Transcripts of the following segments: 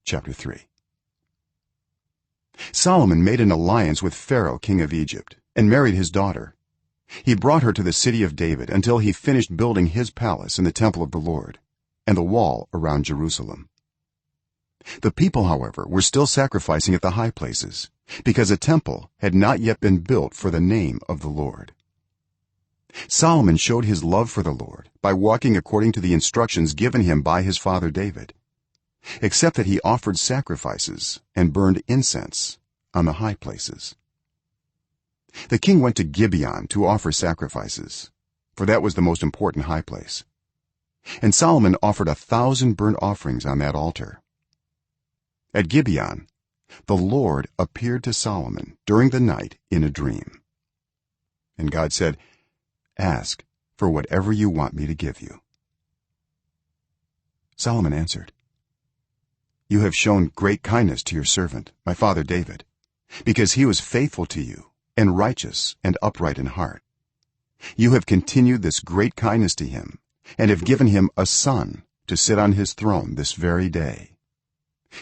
chapter 3. Solomon made an alliance with Pharaoh king of Egypt and married his daughter. He brought her to the city of David until he finished building his palace in the temple of the Lord and the wall around Jerusalem. The people, however, were still sacrificing at the high places because a temple had not yet been built for the name of the Lord. Solomon showed his love for the Lord by walking according to the instructions given him by his father David, except that he offered sacrifices and burned incense on the high places. The king went to Gibeon to offer sacrifices, for that was the most important high place, and Solomon offered 1,000 burnt offerings on that altar. At Gibeon, the Lord appeared to Solomon during the night in a dream, and God said, "Ask for whatever you want me to give you." Solomon answered, "You have shown great kindness to your servant my father David, because he was faithful to you and righteous and upright in heart. You have continued this great kindness to him and have given him a son to sit on his throne this very day.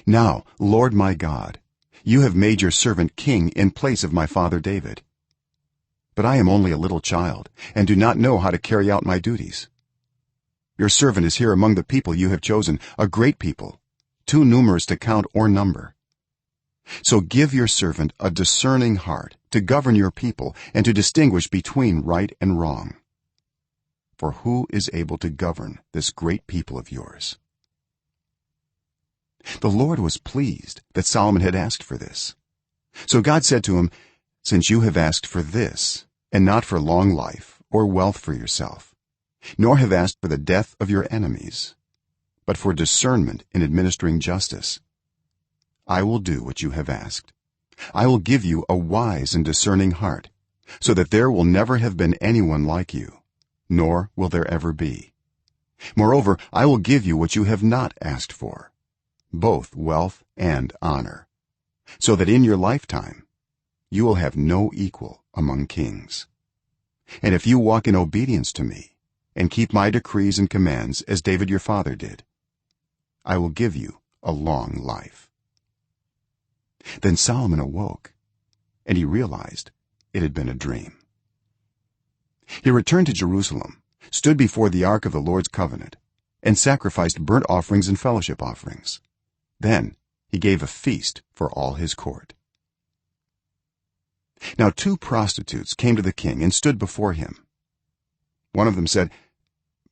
Now, Lord my God, you have made your servant king in place of my father David. But I am only a little child and do not know how to carry out my duties. Your servant is here among the people you have chosen, a great people, too numerous to count or number. So give your servant a discerning heart to govern your people and to distinguish between right and wrong. For who is able to govern this great people of yours?" The Lord was pleased that Solomon had asked for this. So God said to him, "Since you have asked for this and not for long life or wealth for yourself, nor have asked for the death of your enemies, but for discernment in administering justice, I will do what you have asked. I will give you a wise and discerning heart, so that there will never have been anyone like you, nor will there ever be. Moreover, I will give you what you have not asked for, both wealth and honor, so that in your lifetime you will have no equal among kings. And if you walk in obedience to me and keep my decrees and commands as David your father did, I will give you a long life." Then Solomon awoke, and he realized it had been a dream. He returned to Jerusalem, stood before the ark of the Lord's covenant, and sacrificed burnt offerings and fellowship offerings. Then he gave a feast for all his court. Now 2 prostitutes came to the king and stood before him. One of them said,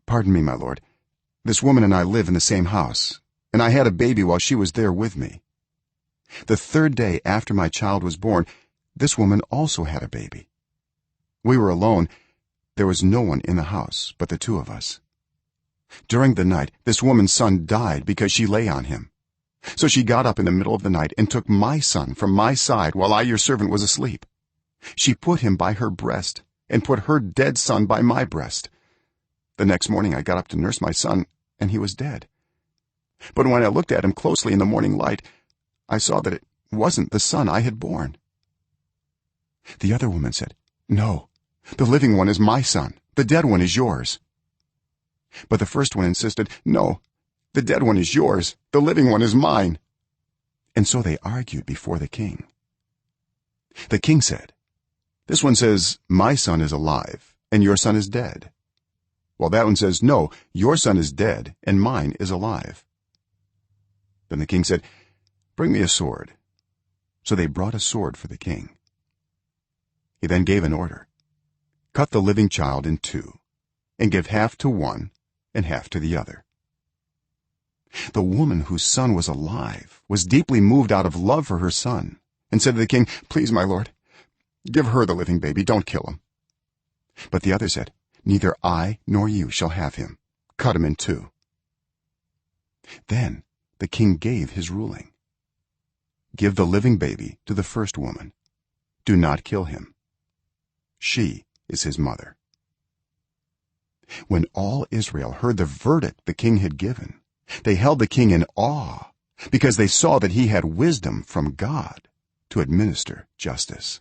"Pardon me, my lord, this woman and I live in the same house, and I had a baby while she was there with me. The 3rd day after my child was born, this woman also had a baby. We were alone. There was no one in the house but the 2 of us. During the night, this woman's son died because she lay on him. So she got up in the middle of the night and took my son from my side while I, your servant, was asleep. She put him by her breast and put her dead son by my breast. The next morning I got up to nurse my son, and he was dead. But when I looked at him closely in the morning light, I saw that it wasn't the son I had born." The other woman said, "No, the living one is my son, the dead one is yours." But the first one insisted, "No, the dead one is yours, the living one is mine." And so they argued before the king. The king said, "This one says, 'My son is alive and your son is dead,' while that one says, 'No, your son is dead and mine is alive.'" Then the king said, "Bring me a sword." So they brought a sword for the king. He then gave an order, "Cut the living child in 2 and give half to one and half to the other." The woman whose son was alive was deeply moved out of love for her son and said to the king, "Please, my lord, give her the living baby, don't kill him." But the other said, "Neither I nor you shall have him. Cut him in 2." Then the king gave his ruling: "Give the living baby to the first woman. Do not kill him. She is his mother." When all Israel heard the verdict the king had given, they held the king in awe because they saw that he had wisdom from God to administer justice.